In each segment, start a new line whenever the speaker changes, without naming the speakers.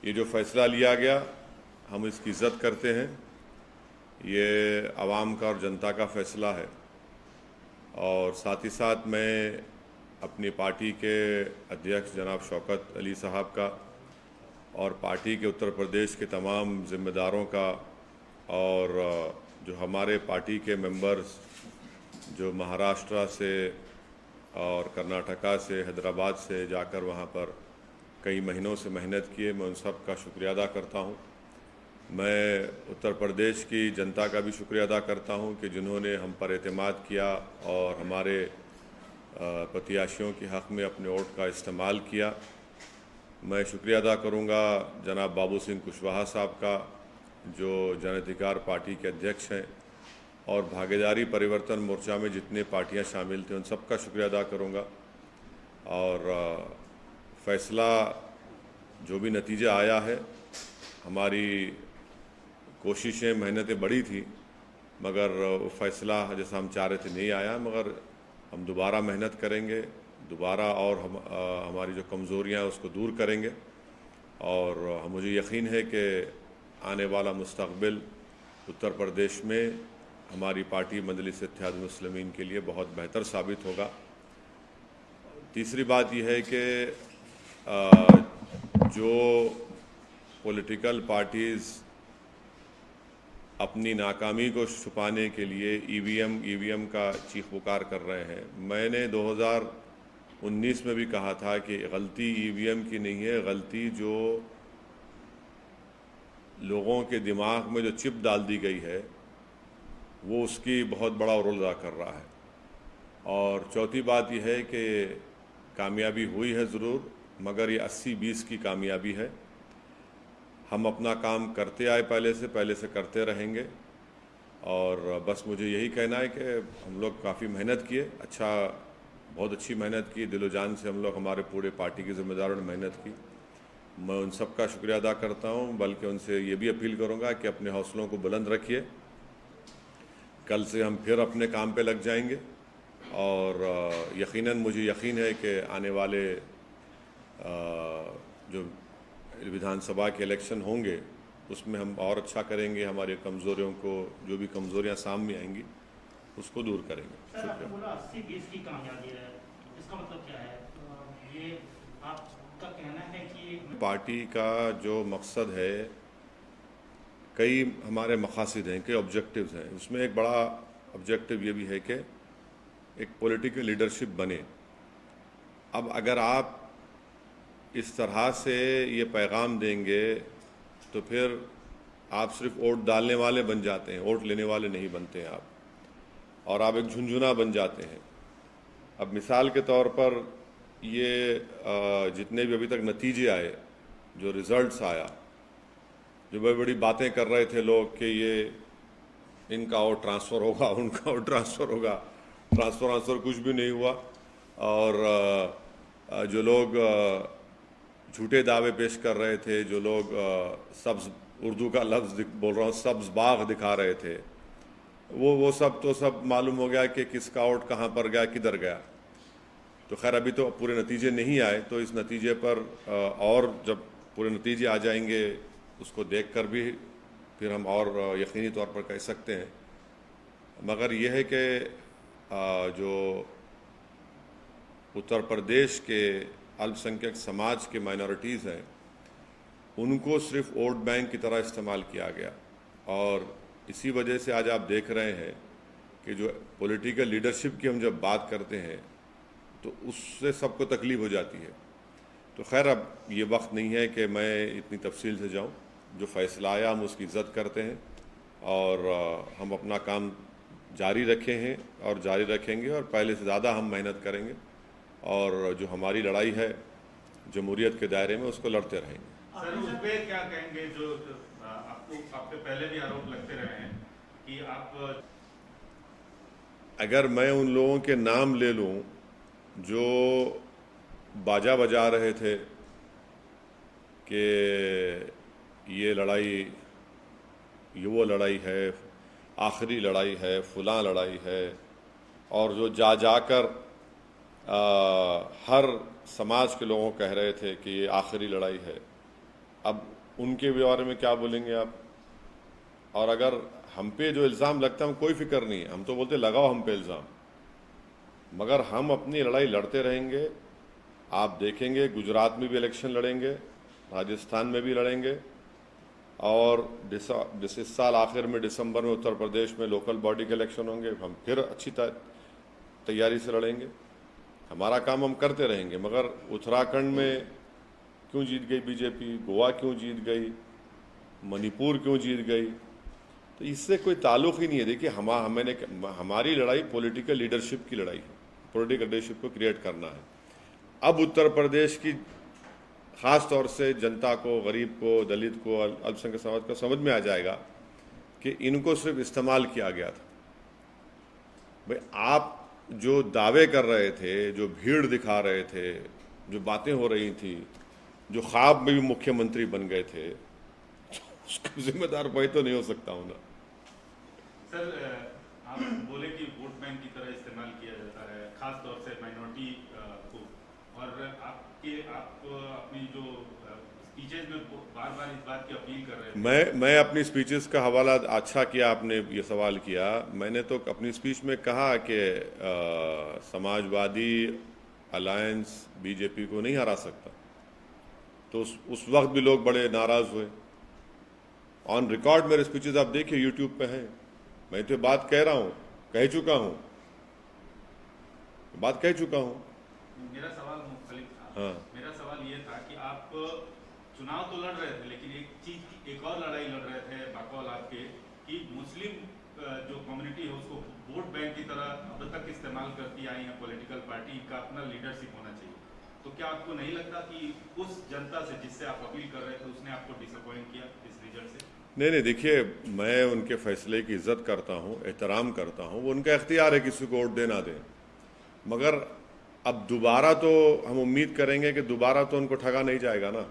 ये जो फ़ैसला लिया गया हम इसकी इज़्ज़त करते हैं। ये आवाम का और जनता का फ़ैसला है और साथ ही साथ मैं अपनी पार्टी के अध्यक्ष जनाब शौकत अली साहब का और पार्टी के उत्तर प्रदेश के तमाम ज़िम्मेदारों का और जो हमारे पार्टी के मेंबर्स जो महाराष्ट्र से और कर्नाटका से हैदराबाद से जाकर वहाँ पर कई महीनों से मेहनत किए, मैं उन सब का शुक्रिया अदा करता हूँ। मैं उत्तर प्रदेश की जनता का भी शुक्रिया अदा करता हूँ कि जिन्होंने हम पर एतमाद किया और हमारे प्रत्याशियों के हक़ में अपने वोट का इस्तेमाल किया। मैं शुक्रिया अदा करूँगा जनाब बाबू सिंह कुशवाहा साहब का, जो जन अधिकार पार्टी के अध्यक्ष हैं, और भागीदारी परिवर्तन मोर्चा में जितने पार्टियां शामिल थे उन सब का शुक्रिया अदा करूँगा। और फ़ैसला जो भी नतीजा आया है, हमारी कोशिशें मेहनतें बड़ी थी मगर वो फ़ैसला जैसा हम चाह रहे थे नहीं आया, मगर हम दोबारा मेहनत करेंगे, दोबारा और हमारी जो कमज़ोरियाँ हैं उसको दूर करेंगे। और मुझे यकीन है कि आने वाला मुस्तक़बिल उत्तर प्रदेश में हमारी पार्टी मजलिस इत्तेहाद मुस्लिमीन के लिए बहुत बेहतर साबित होगा। तीसरी बात यह है कि जो पॉलिटिकल पार्टीज़ अपनी नाकामी को छुपाने के लिए ईवीएम का चीख पुकार कर रहे हैं, मैंने 2019 में भी कहा था कि गलती ईवीएम की नहीं है, गलती जो लोगों के दिमाग में जो चिप डाल दी गई है वो उसकी बहुत बड़ा रोल अदा कर रहा है। और चौथी बात यह है कि कामयाबी हुई है ज़रूर, मगर ये 80-20 की कामयाबी है। हम अपना काम करते आए, पहले से करते रहेंगे। और बस मुझे यही कहना है कि हम लोग काफ़ी मेहनत किए, बहुत अच्छी मेहनत की, दिलो जान से हम लोग, हमारे पूरे पार्टी के ज़िम्मेदारों ने मेहनत की। मैं उन सब का शुक्रिया अदा करता हूँ, बल्कि उनसे ये भी अपील करूँगा कि अपने हौसलों को बुलंद रखिए। कल से हम फिर अपने काम पे लग जाएंगे और यकीनन मुझे यकीन है कि आने वाले जो विधानसभा के इलेक्शन होंगे उसमें हम और अच्छा करेंगे, हमारी कमज़ोरियों को, जो भी कमज़ोरियां सामने आएंगी उसको दूर करेंगे।
सर, आपने बोला 80-20 की कामयाबी है, इसका मतलब क्या है? ये आपका कहना है कि
पार्टी का जो मकसद है, कई हमारे मकासद हैं, कई ऑब्जेक्टिव्स हैं, उसमें एक बड़ा ऑब्जेक्टिव ये भी है कि एक पॉलिटिकल लीडरशिप बने। अब अगर आप इस तरह से ये पैगाम देंगे तो फिर आप सिर्फ वोट डालने वाले बन जाते हैं, वोट लेने वाले नहीं बनते हैं आप, और आप एक झुंझुना बन जाते हैं। अब मिसाल के तौर पर ये जितने भी अभी तक नतीजे आए, जो रिज़ल्ट्स आया, जो बड़ी बड़ी बातें कर रहे थे लोग कि ये इनका वोट ट्रांसफ़र होगा, उनका वोट ट्रांसफ़र होगा, ट्रांसफ़र कुछ भी नहीं हुआ। और जो लोग झूठे दावे पेश कर रहे थे, जो लोग सब्ज़, उर्दू का लफ्ज़ बोल रहा हूँ, सब्ज़ बाग दिखा रहे थे, वो सब तो सब मालूम हो गया कि किसका वोट कहाँ पर गया, किधर गया। तो खैर अभी तो पूरे नतीजे नहीं आए, तो इस नतीजे पर और जब पूरे नतीजे आ जाएंगे उसको देखकर भी फिर हम और यकीनी तौर पर कह सकते हैं। मगर यह है कि जो उत्तर प्रदेश के अल्पसंख्यक समाज के माइनॉरिटीज़ हैं उनको सिर्फ वोट बैंक की तरह इस्तेमाल किया गया, और इसी वजह से आज आप देख रहे हैं कि जो पॉलिटिकल लीडरशिप की हम जब बात करते हैं तो उससे सबको तकलीफ़ हो जाती है। तो खैर अब ये वक्त नहीं है कि मैं इतनी तफसील से जाऊं। जो फ़ैसला आया हम उसकी इज़्ज़त करते हैं और हम अपना काम जारी रखे हैं और जारी रखेंगे, और पहले से ज़्यादा हम मेहनत करेंगे, और जो हमारी लड़ाई है जमहूरियत के दायरे में उसको लड़ते रहेंगे।
सर, उस पर क्या कहेंगे जो आपको, आप पे पहले भी आरोप लगते रहे हैं कि आप,
अगर मैं उन लोगों के नाम ले लूं जो बाजा बजा रहे थे कि ये लड़ाई, ये वो लड़ाई है, आखिरी लड़ाई है, फलां लड़ाई है, और जो जाकर हर समाज के लोगों कह रहे थे कि ये आखिरी लड़ाई है, अब उनके बारे में क्या बोलेंगे आप? और अगर हम पे जो इल्ज़ाम लगता है, हम कोई फिक्र नहीं है, हम तो बोलते लगाओ हम पे इल्ज़ाम, मगर हम अपनी लड़ाई लड़ते रहेंगे। आप देखेंगे गुजरात में भी इलेक्शन लड़ेंगे, राजस्थान में भी लड़ेंगे, और इस साल आखिर में दिसंबर में उत्तर प्रदेश में लोकल बॉडी के इलेक्शन होंगे, हम फिर अच्छी तैयारी से लड़ेंगे। हमारा काम हम करते रहेंगे। मगर उत्तराखंड में क्यों जीत गई बीजेपी, गोवा क्यों जीत गई, मणिपुर क्यों जीत गई, तो इससे कोई ताल्लुक ही नहीं है। देखिए हमारी लड़ाई पॉलिटिकल लीडरशिप की लड़ाई है, पॉलिटिकल लीडरशिप को क्रिएट करना है। अब उत्तर प्रदेश की ख़ास तौर से जनता को, गरीब को, दलित को, अल्पसंख्यक समाज को समझ में आ जाएगा कि इनको सिर्फ इस्तेमाल किया गया था। भाई आप जो दावे कर रहे थे, जो भीड़ दिखा रहे थे, जो बातें हो रही थी, जो ख्वाब में भी मुख्यमंत्री बन गए थे, उसका जिम्मेदार भाई तो नहीं हो सकता हूं ना।
सर, आप बोले कि वोट बैंक की तरह इस्तेमाल किया जाता है, खास तौर से माइनॉरिटी को, और आप अपनी जो स्पीचेज में बार बार इस बात की अपील कर रहे थे।
मैं अपनी स्पीचेस का हवाला, अच्छा किया आपने ये सवाल किया। मैंने तो अपनी स्पीच में कहा कि समाजवादी अलायंस बीजेपी को नहीं हरा सकता, तो उस वक्त भी लोग बड़े नाराज हुए। ऑन रिकॉर्ड मेरे स्पीचेस आप देखिए, यूट्यूब पे हैं। मैं तो बात कह रहा हूँ, कह चुका हूँ, बात कह चुका हूँ।
मेरा सवाल मुख्तलिफ था।
हाँ।
मेरा सवाल ये था कि आप चुनाव तो लड़ रहे थे, लेकिन एक और लड़ाई लड़ रहे थे बकौल आपके, कि मुस्लिम जो कम्युनिटी है उसको वोट बैंक की तरह अब तक इस्तेमाल करती आई है पॉलिटिकल पार्टी का, अपना लीडरशिप होना चाहिए। तो क्या आपको नहीं लगता कि उस जनता से जिससे आप अपील कर रहे थे, उसने आपको डिसअपॉइंट किया इस रिजल्ट से?
नहीं, देखिए मैं उनके फैसले की इज्जत करता हूँ, एहतराम करता हूँ, वो उनका इख्तियार है किसी को वोट देना दे। मगर अब दोबारा तो हम उम्मीद करेंगे कि दोबारा तो उनको ठगा नहीं जाएगा ना।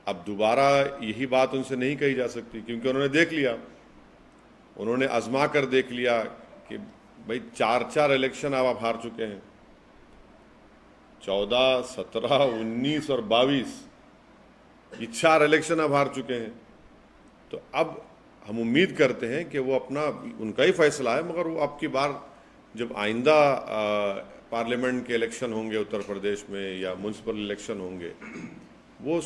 अब दोबारा यही बात उनसे नहीं कही जा सकती, क्योंकि उन्होंने देख लिया, उन्होंने आजमा कर देख लिया कि भाई 4 इलेक्शन अब आप हार चुके हैं, 14, 17, 19 और 22, ये 4 इलेक्शन अब हार चुके हैं। तो अब हम उम्मीद करते हैं कि वो अपना, उनका ही फैसला है, मगर वो आपकी बार जब आइंदा पार्लियामेंट के इलेक्शन होंगे उत्तर प्रदेश में या म्यूनसिपल इलेक्शन होंगे, वो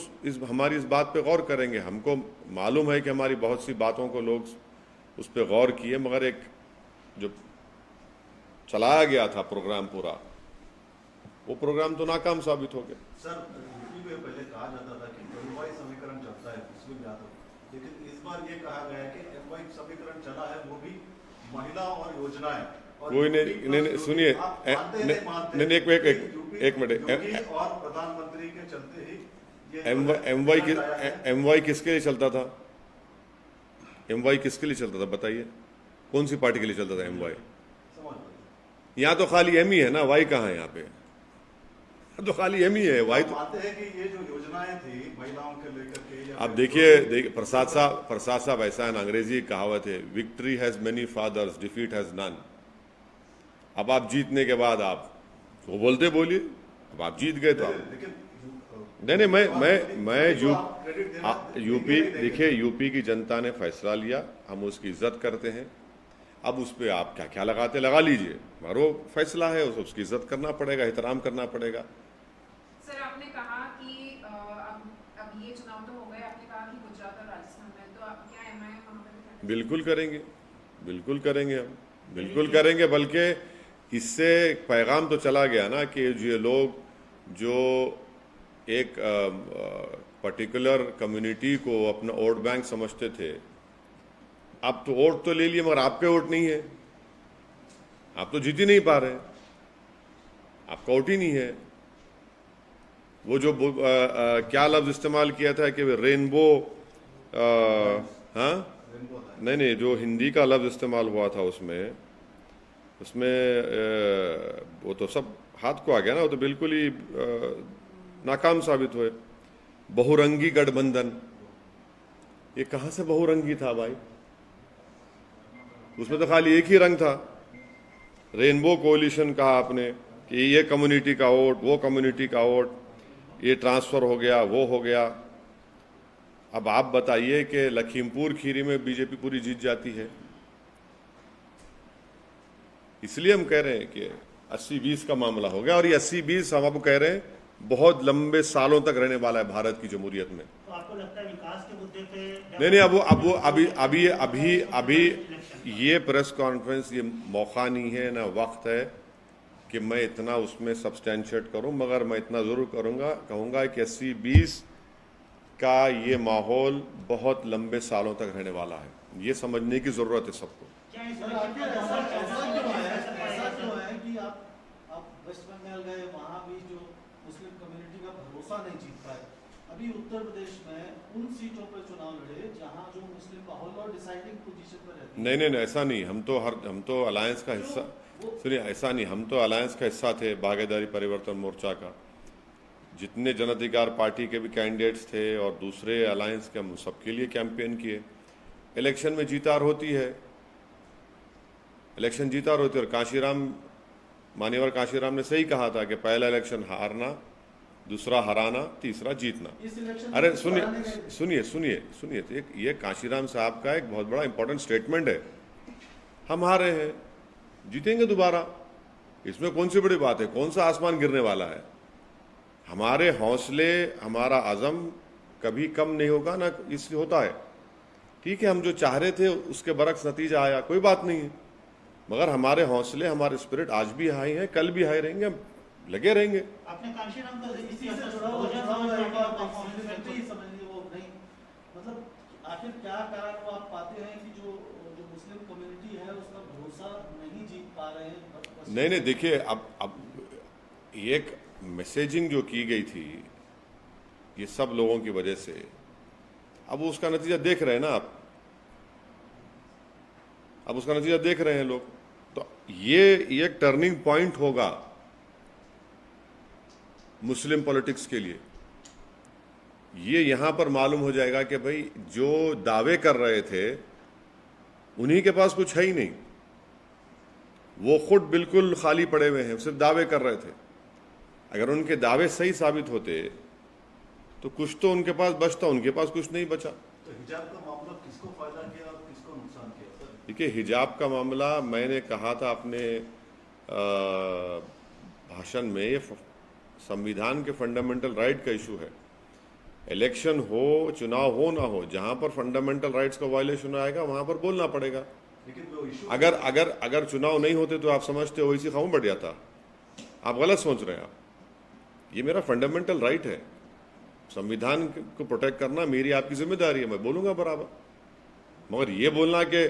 हमारी इस बात पे गौर करेंगे। हमको मालूम है कि हमारी बहुत सी बातों को लोग उस पर गौर किए, मगर एक जो चलाया गया था प्रोग्राम पूरा, वो प्रोग्राम तो नाकाम साबित हो गया।
सर, यूपी में पहले कहा जाता था कि एमवाई समीकरण चलता है, इसमें भी आता, लेकिन इस बार ये कहा गया है कि एमवाई समीकरण चला है, वो भी महिला और योजनाएं।
कोई नहीं, सुनिए, नहीं, एक मिनट,
और प्रधानमंत्री के चलते ही
एमवाई किसके लिए चलता था? एमवाई किसके लिए चलता था बताइए? कौन सी पार्टी के लिए चलता था एमवाई? यहाँ तो खाली एम ही है ना, वाई कहाँ है यहाँ पे? तो खाली एम ही है, वाई तो
मानते हैं कि ये जो योजनाएं थी महिलाओं के लेकर के।
अब देखिए प्रसाद साहब ऐसा है ना, अंग्रेजी कहावत है, victory has many fathers, defeat has none. अब आप जीतने के बाद आप वो बोलते बोलिए, अब आप जीत गए तो आप नहीं, मैं यूपी, देखिए यूपी की जनता ने फैसला लिया, हम उसकी इज्जत करते हैं। अब उस पर आप क्या क्या लगाते लगा लीजिए, मगर वो फैसला है, उसकी इज्जत करना पड़ेगा, एहतराम करना पड़ेगा।
सर, आपने कहा कि अब ये चुनाव तो हो गए, आपने कहा कि गुजरात और राजस्थान में, तो आप क्या एमआईएम वहां पर? बिल्कुल
करेंगे, हम बिल्कुल करेंगे। बल्कि इससे पैगाम तो चला गया ना कि ये लोग जो एक पर्टिकुलर कम्युनिटी को अपना वोट बैंक समझते थे, अब तो वोट तो ले लिए, मगर आपके वोट नहीं है, आप तो जीत ही नहीं पा रहे, आपका वोट ही नहीं है। वो जो क्या लफ्ज इस्तेमाल किया था कि रेनबो, हाँ नहीं, जो हिंदी का लफ्ज इस्तेमाल हुआ था उसमें वो तो सब हाथ को आ गया ना, वो तो बिल्कुल ही नाकाम साबित हुए। बहुरंगी गठबंधन, ये कहाँ से बहुरंगी था भाई? उसमें तो खाली एक ही रंग था। रेनबो कोलिशन कहा आपने कि ये कम्युनिटी का वोट, वो कम्युनिटी का वोट, ये ट्रांसफर हो गया, वो हो गया। अब आप बताइए कि लखीमपुर खीरी में बीजेपी पूरी जीत जाती है। इसलिए हम कह रहे हैं कि 80-20 का मामला हो गया, और ये 80-20 हम आपको कह रहे हैं बहुत लंबे सालों तक रहने वाला है भारत की जमहूरियत में।
तो आपको लगता है विकास के मुद्दे पे
नहीं, अभी ये प्रेस कॉन्फ्रेंस ये मौका नहीं है, ना वक्त है कि मैं इतना उसमें सब्सटेंशिएट करूं, मगर मैं इतना जरूर कहूंगा कि 80-20 का ये माहौल बहुत लंबे सालों तक रहने वाला है। ये समझने की जरूरत है सबको।
क्या इस
सर,
इलेक्शन
आखिर
का
ऐसा
दौर
ऐसा
चल
क्यों
रहा
है
है?
ऐसा क्यों है कि आप वेस्ट बंगाल गए, वहाँ भी जो मुस्लिम कम्युनिटी का भरोसा नहीं जीत पाए। अभी उत्तर प्रदेश में उन सीटों पर चुनाव लड़े जहाँ जो मुस्लिम माहौल और डिसाइडिंग पोजीशन पर रहते हैं।
नहीं, ऐसा नहीं। हम तो अलायंस का हिस्सा, सुनिए, ऐसा नहीं, हम तो अलायंस का हिस्सा थे, भागीदारी परिवर्तन मोर्चा का। जितने जन अधिकार पार्टी के भी कैंडिडेट्स थे और दूसरे अलायंस के, हम सबके लिए कैंपेन किए। इलेक्शन में जीतार होती है, इलेक्शन जीतार होती है। और काशीराम, मान्यवर काशीराम ने सही कहा था कि पहला इलेक्शन हारना, दूसरा हराना, तीसरा जीतना।
इस इलेक्शन
अरे
में
सुनिए, तो ये काशीराम साहब का एक बहुत बड़ा इंपॉर्टेंट स्टेटमेंट है। हम हारे हैं, जीतेंगे दोबारा, इसमें कौन सी बड़ी बात है? कौन सा आसमान गिरने वाला है? हमारे हौसले, हमारा अज़म कभी कम नहीं होगा ना, इसलिए होता है। ठीक है, हम जो चाह रहे थे उसके बरक्स नतीजा आया, कोई बात नहीं है, मगर हमारे हौसले, हमारे स्पिरिट आज भी हाई हैं, कल भी हाई रहेंगे, हम लगे रहेंगे।
आपने कांशीराम का
इसी से जुड़ा हुआ कॉम्प्लीमेंट्री समझिए वो नहीं, मतलब आखिर क्या कारण वो आप पाते हैं कि जो मुस्लिम कम्युनिटी है उसका भरोसा नहीं जीत पा रहे हैं?
नहीं, देखिए, अब एक मैसेजिंग जो की गई थी ये सब लोगों की वजह से, अब उसका नतीजा देख रहे हैं ना आप, अब उसका नतीजा देख रहे हैं लोग। तो ये एक टर्निंग पॉइंट होगा मुस्लिम पॉलिटिक्स के लिए। ये यहां पर मालूम हो जाएगा कि भाई जो दावे कर रहे थे उन्हीं के पास कुछ है ही नहीं, वो खुद बिल्कुल खाली पड़े हुए हैं, सिर्फ दावे कर रहे थे। अगर उनके दावे सही साबित होते तो कुछ तो उनके पास बचता, उनके पास कुछ नहीं बचा।
तो हिजाब का मामला किसको फायदा किया और किसको नुकसान किया सर?
देखिए, हिजाब का मामला मैंने कहा था अपने भाषण में, ये संविधान के फंडामेंटल राइट का इशू है। इलेक्शन हो, चुनाव हो ना हो, जहां पर फंडामेंटल राइट्स का वायलेशन आएगा वहां पर बोलना पड़ेगा।
लेकिन वो इशू
अगर चुनाव नहीं होते तो आप समझते हो इसी खाऊं बढ़ जाता। आप गलत सोच रहे हैं। आप, ये मेरा फंडामेंटल राइट है, संविधान को प्रोटेक्ट करना मेरी आपकी जिम्मेदारी है, मैं बोलूंगा बराबर। मगर ये बोलना कि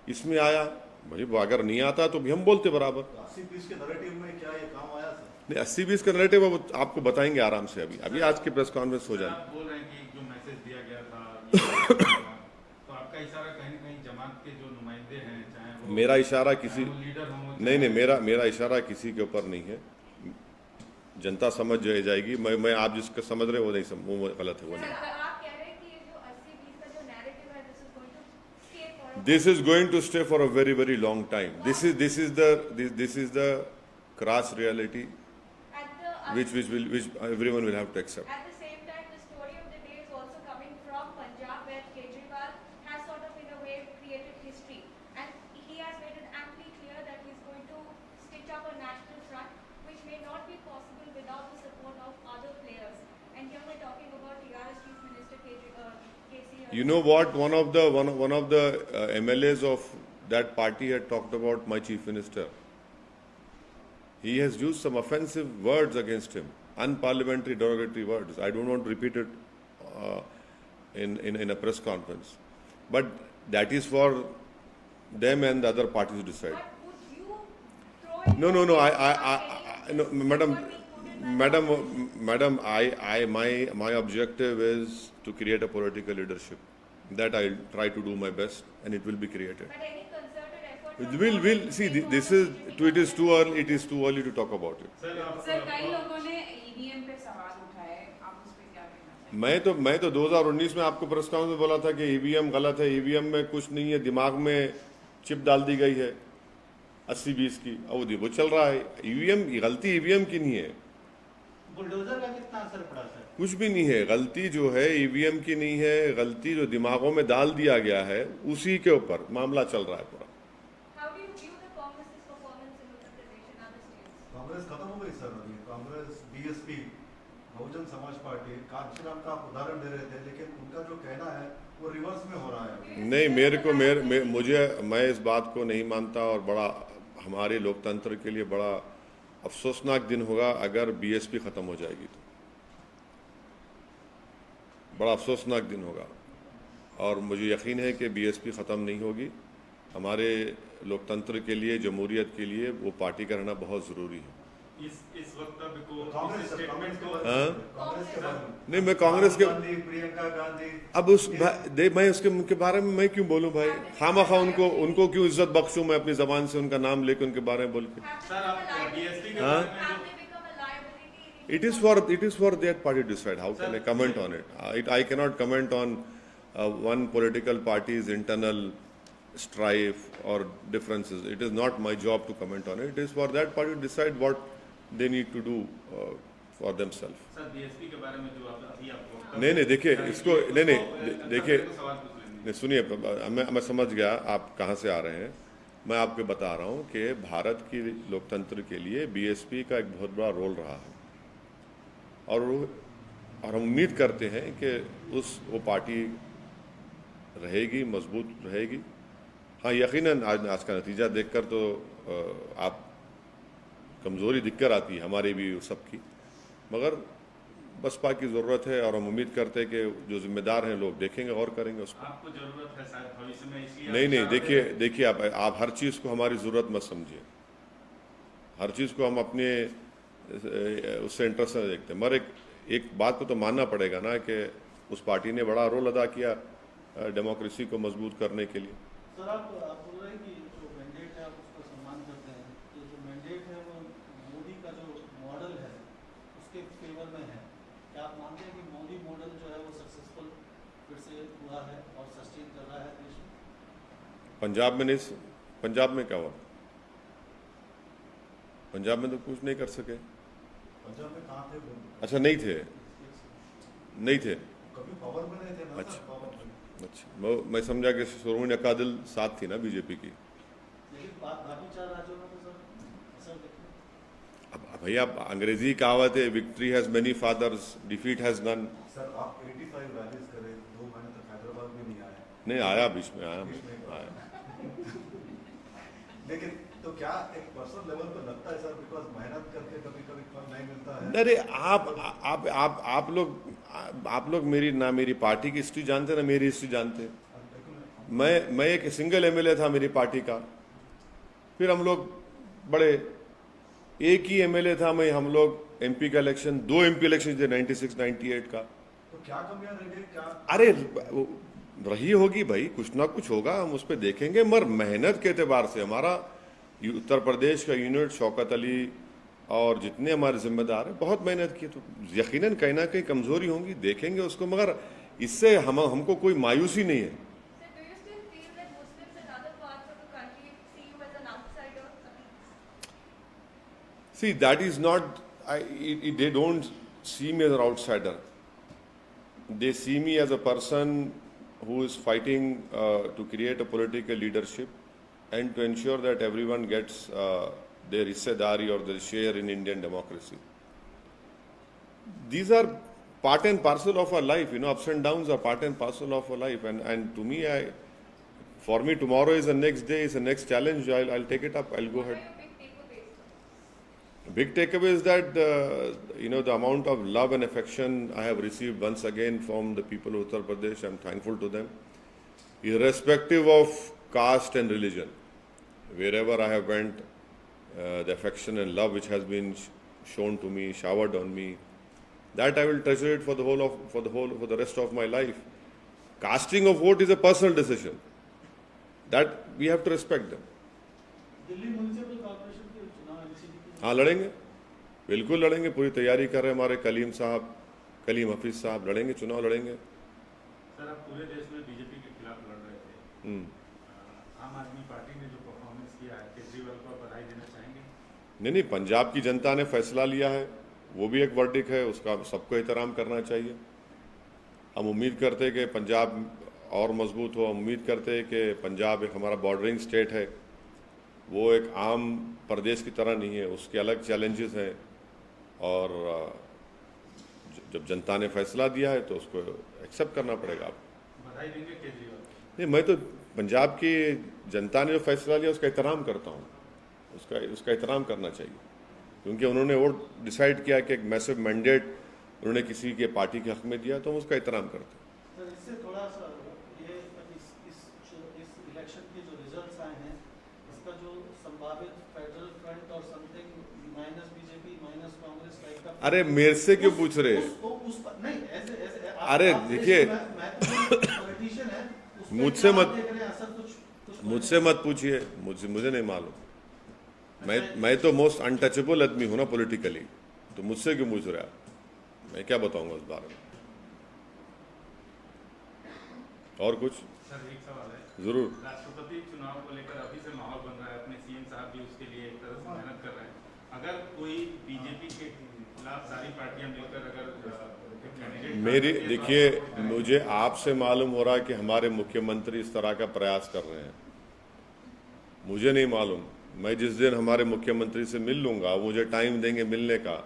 इसमें आया, भाई अगर नहीं आता तो भी हम बोलते बराबर।
80-20 के नैरेटिव में क्या ये काम आया सर?
नहीं, 80-20 का नैरेटिव आपको बताएंगे आराम से। अभी आज की प्रेस कॉन्फ्रेंस हो जाए।
आप बोल रहे हैं कि जो मैसेज दिया गया था तो आपका इशारा कहीं न कहीं जमात के जो नुमाइंदे हैं, चाहे वो
मेरा इशारा किसी,
लीडर हों,
नहीं, मेरा इशारा किसी के ऊपर नहीं है। जनता समझ जाएगी। मैं आप जिसका समझ रहे हो नहीं, वो गलत है, वो नहीं।
आप कह रहे हैं कि ये जो 80-20 का जो नैरेटिव है,
This is going to stay for a very, very long time. This is the crass reality which everyone will have to accept.
At the same time, the story of the day is also coming from Punjab, where Kejriwal has sort of in a way created history, and he has made it amply clear that he's going to stitch up a national front, which may not be possible without the support of other players. And here we're talking about TRS Chief Minister KC.
You know what? One of the MLAs of that party had talked about my chief minister. He has used some offensive words against him, unparliamentary, derogatory words. I don't want to repeat it in a press conference, but that is for them and the other parties to decide.
But would you throw in
No,
any
no, madam, my objective is to create a political leadership. That I'll try to do my best, and it will be created.
But any concerted effort?
We'll see. It is too early to talk about it.
Sir कई लोगों ने EVM पे सवाल उठाए, आप उस पे क्या कहना चाहेंगे?
मैं तो 2019 में आपको प्रेस कॉन्फ्रेंस में बोला था कि ईवीएम गलत है, ईवीएम में कुछ नहीं है, दिमाग में चिप डाल दी गई है 80-20 की, अब वो चल रहा है। ईवीएम गलती ईवीएम की नहीं है।
बुलडोजर का कितना असर पड़ा सर?
कुछ भी नहीं है। गलती जो है ईवीएम की नहीं है, गलती जो दिमागों में डाल दिया गया है उसी के ऊपर मामला चल रहा है पूरा।
How do you view the Congress's performance in Uttar Pradesh and other states?
Congress खत्म हो गई सर। अभी कांग्रेस, बीएसपी, बहुजन समाज पार्टी, कांचीराम का आप उदाहरण दे रहे थे, लेकिन उनका जो कहना है वो रिवर्स में हो रहा है।
नहीं, मैं इस बात को नहीं मानता, और बड़ा हमारे लोकतंत्र के लिए बड़ा अफसोसनाक दिन होगा अगर बीएसपी खत्म हो जाएगी तो। बड़ा अफसोसनाक दिन होगा, और मुझे यकीन है कि बीएसपी ख़त्म नहीं होगी। हमारे लोकतंत्र के लिए, जमहूरियत के लिए वो पार्टी का रहना बहुत ज़रूरी है।
इस वक्तव्य को,
कांग्रेस
इस
सर,
स्टेटमेंट को,
हाँ?
कांग्रेस के बारे में
नहीं, मैं कांग्रेस के
गांधी, प्रियंका गांधी,
अब मैं उनके बारे में मैं क्यों बोलूं भाई? खामखा उनको क्यों इज्जत बख्शूं मैं अपनी ज़बान से उनका नाम लेके उनके बारे में बोल के?
सर आप बीएसपी के
हाँ?
बारे में
Have they become a liability?
It is for their party to decide. How can I comment on it? I cannot comment on one political party's internal strife or differences. It is not my job to comment on it. It is for that party to decide what they need to do for themselves.
Sir BSP के बारे में जो अभी आप
नहीं, देखिए इसको, नहीं, देखिए,
सवाल पूछ लेंगे।
नहीं सुनिए, मैं समझ गया आप कहाँ से आ रहे हैं। मैं आपको बता रहा हूँ कि भारत की लोकतंत्र के लिए बीएसपी का एक बहुत बड़ा रोल रहा है, और हम उम्मीद करते हैं कि वो पार्टी रहेगी, मजबूत रहेगी। हाँ, यकीनन आज का नतीजा देखकर तो आप कमज़ोरी दिखकर आती है हमारी भी सबकी, मगर बसपा की ज़रूरत है, और हम उम्मीद करते हैं कि जो जिम्मेदार हैं लोग देखेंगे और करेंगे उसको।
आपको जरूरत है शायद भविष्य में, इसलिए
नहीं, देखिए आप हर चीज़ को हमारी ज़रूरत मत समझिए। हर चीज़ को हम अपने उससे इंटरेस्ट से देखते हैं, मगर एक बात को तो मानना पड़ेगा ना कि उस पार्टी ने बड़ा रोल अदा किया डेमोक्रेसी को मजबूत करने के लिए।
सर आप बोल रहे हैं कि जो मैंडेट है आप उसका सम्मान करते हैं, तो जो मैंडेट है वो मोदी का जो मॉडल है उसके फेवर में है। क्या आप मानते हैं कि मोदी मॉडल जो है वो सक्सेसफुल फिर से हुआ है और सस्टेन कर रहा है देश में?
पंजाब में क्या हुआ? पंजाब में तो कुछ नहीं कर सके।
पंजाब में कहाँ थे वो?
अच्छा, नहीं थे।
कभी पावर में नहीं थे ना।
अच्छा।
पावर में।
अच्छा, मैं समझा कि शिरोमणि अकाली साथ थी ना बीजेपी की।
लेकिन बाकी 4 राज्यों में तो सर असर देखिए।
अब भैया अंग्रेजी कहावत है, victory has many fathers, defeat has none.
Sir आप 85 रैलीज करे, 2 महीने तक हैदराबाद में नहीं आए।
नहीं आया, बीच में आया।
लेकिन तो क्या एक पर्सनल लेवल पे लगता है सर, बिकॉज मेहनत करके कभी कभी फल नहीं मिलता है।
अरे आप लोग मेरी पार्टी की हिस्ट्री जानते ना मेरी हिस्ट्री जानते। मैं एक सिंगल एमएलए था मेरी पार्टी का, फिर हम लोग बड़े, एक ही एमएलए था मैं, हम लोग एमपी का इलेक्शन, 2 एमपी इलेक्शन थे 96 98 का।
तो क्या कमियां रह गई? क्या
अरे रही होगी भाई, कुछ ना कुछ होगा, हम उस पर देखेंगे, मगर मेहनत के एतबार से हमारा उत्तर प्रदेश का यूनिट, शौकत अली और जितने हमारे जिम्मेदार हैं बहुत मेहनत की, तो यकीनन कहीं ना कहीं कमजोरी होंगी, देखेंगे उसको, मगर इससे हमको कोई मायूसी नहीं है।
Sir, do you still feel that Muslims in other parts of the country see you as an outsider?
See, that is not, they don't see me as an outsider. They see me as a person who is fighting to create a political leadership and to ensure that everyone gets their hissedari or their share in Indian democracy. These are part and parcel of our life, ups and downs are part and parcel of our life, and to me, for me, tomorrow is the next day, is the next challenge. I'll take it up. I'll go ahead.
What are your big takeaways?
Big takeaway is that the amount of love and affection I have received once again from the people of Uttar Pradesh. I'm thankful to them, irrespective of caste and religion. Wherever I have went, the affection and love which has been shown to me, showered on me, that I will treasure it for the rest of my life. Casting of vote is a personal decision. That we have to respect them.
Delhi municipal corporation के चुनाव MCD के
हाँ, लड़ेंगे, बिल्कुल लड़ेंगे, पूरी तैयारी कर रहे हैं हमारे कलीम हफीज साहब, लड़ेंगे, चुनाव लड़ेंगे।
सर आप पूरे देश में बीजेपी के खिलाफ लड़ रहे थे, आम आदमी पार्टी ने जो परफॉर्मेंस किया है, केजरीवाल को बधाई देना चाहेंगे?
नहीं, पंजाब की जनता ने फैसला लिया है वो भी एक वर्डिक्ट है, उसका सबको एहतराम करना चाहिए। हम उम्मीद करते हैं कि पंजाब और मजबूत हो। हम उम्मीद करते हैं कि पंजाब एक हमारा बॉर्डरिंग स्टेट है, वो एक आम प्रदेश की तरह नहीं है, उसके अलग चैलेंजेस हैं। और जब जनता ने फैसला दिया है तो उसको एक्सेप्ट करना पड़ेगा। आपको
बधाई देंगे केजरीवाल?
नहीं, मैं तो पंजाब की जनता ने जो फैसला लिया उसका एहतराम करता हूँ, उसका एहतराम करना चाहिए, क्योंकि उन्होंने वो डिसाइड किया कि एक मैसिव मैंडेट उन्होंने किसी के पार्टी के हक में दिया, तो हम उसका एहतराम करते हैं।
सर, इससे थोड़ा सा ये इस इलेक्शन के जो रिजल्ट्स आए हैं, इसका जो संभावित फेडरल फ्रंट और something minus BJP minus Congress type का,
अरे मेरे से क्यों पूछ रहे?
नहीं, ऐसे
अरे देखिए,
पॉलिटिशियन है,
मुझसे मत पूछिए, मुझे नहीं मालूम। मैं तो मोस्ट अनटचेबल आदमी हूं ना पॉलिटिकली, तो मुझसे क्यों पूछ रहे आप? मैं क्या बताऊंगा उस बारे में? और कुछ?
सर एक सवाल है।
जरूर।
राष्ट्रपति चुनाव को लेकर अभी से माहौल बन रहा है, अपने सीएम साहब भी उसके लिए एक तरह से मेहनत कर रहे हैं। अगर कोई बीजेपी के खिलाफ सारी पार्टियां मिलकर अगर कैंडिडेट
मेरी देखिए, मुझे आपसे मालूम हो रहा है कि हमारे मुख्यमंत्री इस तरह का प्रयास कर रहे हैं, मुझे नहीं मालूम। मैं जिस दिन हमारे मुख्यमंत्री से मिल लूंगा, मुझे टाइम देंगे मिलने का,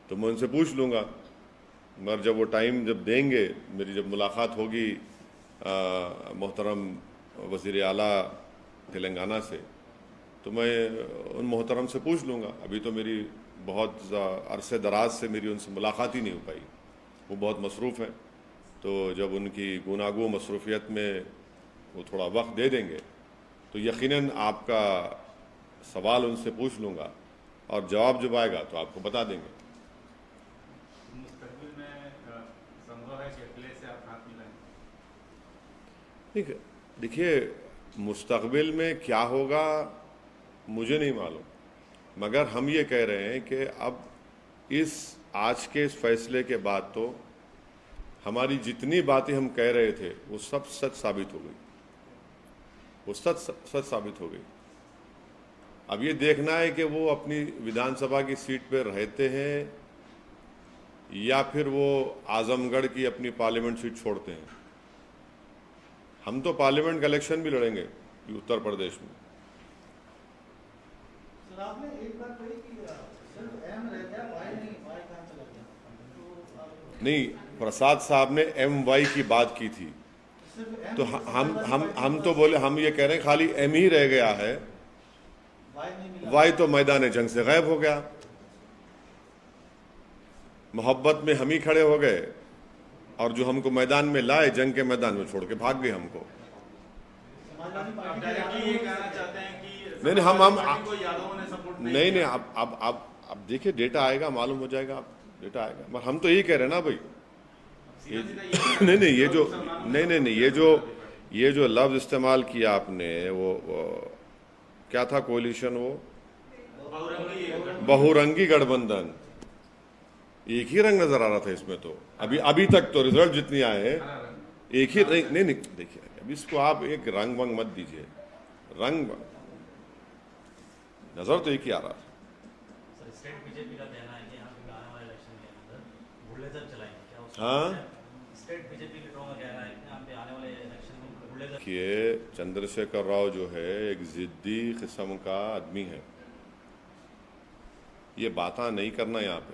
तो मैं उनसे पूछ लूंगा। मगर जब वो टाइम जब देंगे, मेरी जब मुलाकात होगी मोहतरम वज़ीर आला तेलंगाना से, तो मैं उन मोहतरम से पूछ लूँगा। अभी तो मेरी बहुत अरसे दराज से मेरी उनसे मुलाकात ही नहीं हो पाई, वो बहुत मसरूफ़ हैं। तो जब उनकी गुनागो मसरूफियत में वो थोड़ा वक्त दे देंगे, तो यकीनन आपका सवाल उनसे पूछ लूँगा, और जवाब जब आएगा तो आपको बता देंगे।
मुस्तकबिल में संभव है कि अखिलेश से आप हाथ मिलाएं?
ठीक है, देखिए मुस्तकबिल में क्या होगा मुझे नहीं मालूम, मगर हम ये कह रहे हैं कि अब आज के इस फैसले के बाद तो हमारी जितनी बातें हम कह रहे थे वो सब सच साबित हो गई, वो सच साबित हो गई। अब ये देखना है कि वो अपनी विधानसभा की सीट पर रहते हैं या फिर वो आजमगढ़ की अपनी पार्लियामेंट सीट छोड़ते हैं। हम तो पार्लियामेंट का इलेक्शन भी लड़ेंगे उत्तर प्रदेश में।
सर, आपने एक बात कही कि सिर्फ एम रह गया, वाई नहीं, वाई कहाँ चला गया? तो
नहीं, प्रसाद साहब ने MY की बात की थी,
सिर्फ एम,
तो हम तो बोले, हम ये कह रहे हैं खाली M ही रह गया है,
वाई नहीं मिला।
वाई तो मैदान जंग से गायब हो गया। मोहब्बत में हम ही खड़े हो गए, और जो हमको मैदान में लाए, जंग के मैदान में छोड़ के भाग गए हमको।
समाजवादी
आप
पार्टी के
डायरेक्टली ये कहना चाहते हैं कि
नहीं,
समाजवादी पार्टी को यादवों ने सपोर्ट
नहीं
किया?
अब देखिए, डेटा आएगा, मालूम हो जाएगा, अब डेटा आएगा। मगर हम तो यही कह रहे हैं ना भाई, नहीं, ये जो लफ्ज इस्तेमाल किया आपने, वो क्या था कोalition, वो बहुरंगी गठबंधन, एक ही रंग नजर आ रहा था इसमें तो। अभी तक तो रिजल्ट जितनी आए हैं एक ही नहीं, देखिए अभी इसको आप एक रंग वंग मत दीजिए, रंग नजर तो एक ही आ रहा था।
सर, स्टेट बीजेपी का कहना है कि यहाँ पे आने वाले इलेक्शन के अंदर बुलडोजर चलाएंगे, क्या उसको?
हाँ,
स्टेट बीजेपी लीडरों का कहना है कि यहाँ पे आने वाले इलेक्शन में बुलडोजर।
देखिए, चंद्रशेखर राव जो है एक जिद्दी किस्म का आदमी है, ये बातें नहीं करना यहाँ पे,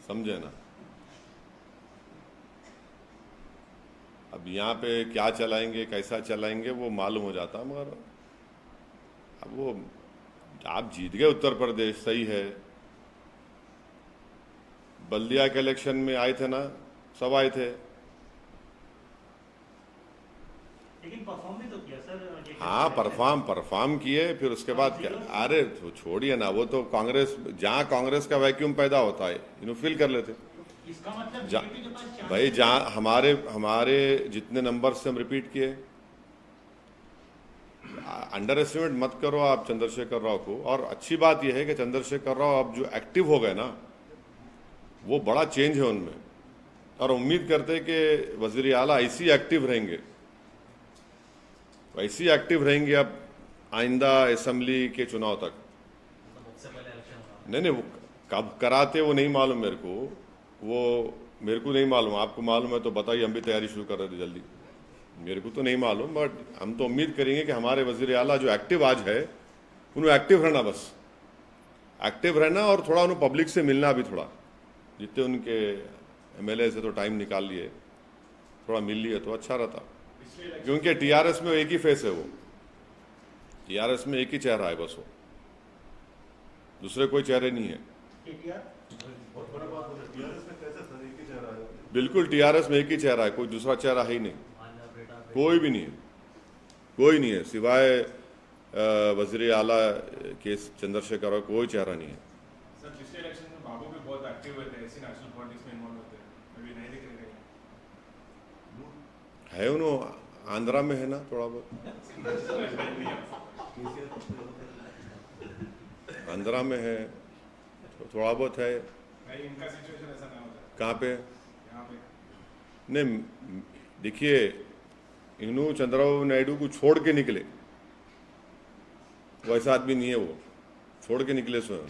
समझे ना। अब यहाँ पे क्या चलाएंगे, कैसा चलाएंगे, वो मालूम हो जाता। मगर अब वो आप जीत गए उत्तर प्रदेश, सही है। बल्दिया के इलेक्शन में आए थे ना, सब आए थे।
लेकिन परफॉर्म भी तो किया सर।
हाँ, परफॉर्म किए, फिर उसके बाद क्या? अरे तो छोड़िए ना, वो तो कांग्रेस, जहाँ कांग्रेस का वैक्यूम पैदा होता है फिल कर लेते।
इसका मतलब बीजेपी के पास चांस
भाई, जहाँ हमारे जितने नंबर से हम रिपीट किए, अंडर एस्टिमेट मत करो आप चंद्रशेखर राव को। और अच्छी बात यह है कि चंद्रशेखर राव अब जो एक्टिव हो गए ना, वो बड़ा चेंज है उनमें, और उम्मीद करते हैं कि वज़ीर आला ऐसी एक्टिव रहेंगे, वैसी एक्टिव रहेंगे अब आइंदा असेंबली के चुनाव तक।
उससे पहले इलेक्शन होना
नहीं वो कब कराते वो नहीं मालूम मेरे को, वो मेरे को नहीं मालूम, आपको मालूम है तो बताइए, हम भी तैयारी शुरू कर रहे थे जल्दी। मेरे को तो नहीं मालूम, बट हम तो उम्मीद करेंगे कि हमारे वजीर आला जो एक्टिव आज है उन्हें एक्टिव रहना, बस एक्टिव रहना, और थोड़ा उन्हें पब्लिक से मिलना भी, थोड़ा जितने उनके एमएलए से तो टाइम निकाल लिए, थोड़ा मिल लिए तो अच्छा रहता, क्योंकि टीआरएस में एक ही फेस है, वो टीआरएस में एक ही चेहरा है बस, वो दूसरे कोई चेहरे नहीं है।
बहुत बड़ी बात बोले, टीआरएस में कैसे सर एक ही चेहरा है?
बिल्कुल टीआरएस में एक ही चेहरा है, कोई दूसरा चेहरा है ही नहीं, कोई भी नहीं है, कोई नहीं है, सिवाय वजीर आला के चंद्रशेखर और कोई चेहरा नहीं है।
सर पिछले इलेक्शन में बाबू भी बहुत एक्टिव हुए थे, ऐसी नेशनल पॉलिटिक्स में इन्वॉल्व होते हैं, अभी नहीं दिख रहे कहीं।
है उन्होंने आंध्रा में है ना थोड़ा बहुत, आंध्रा में है थोड़ा बहुत है।
नहीं, इनका सिचुएशन ऐसा नहीं होता है।
कहाँ पे?
यहाँ पे
नहीं, देखिए इन्हों चंद्रबाबू नायडू को छोड़ के निकले, वैसा आदमी नहीं है वो, छोड़ के निकले स्वयं।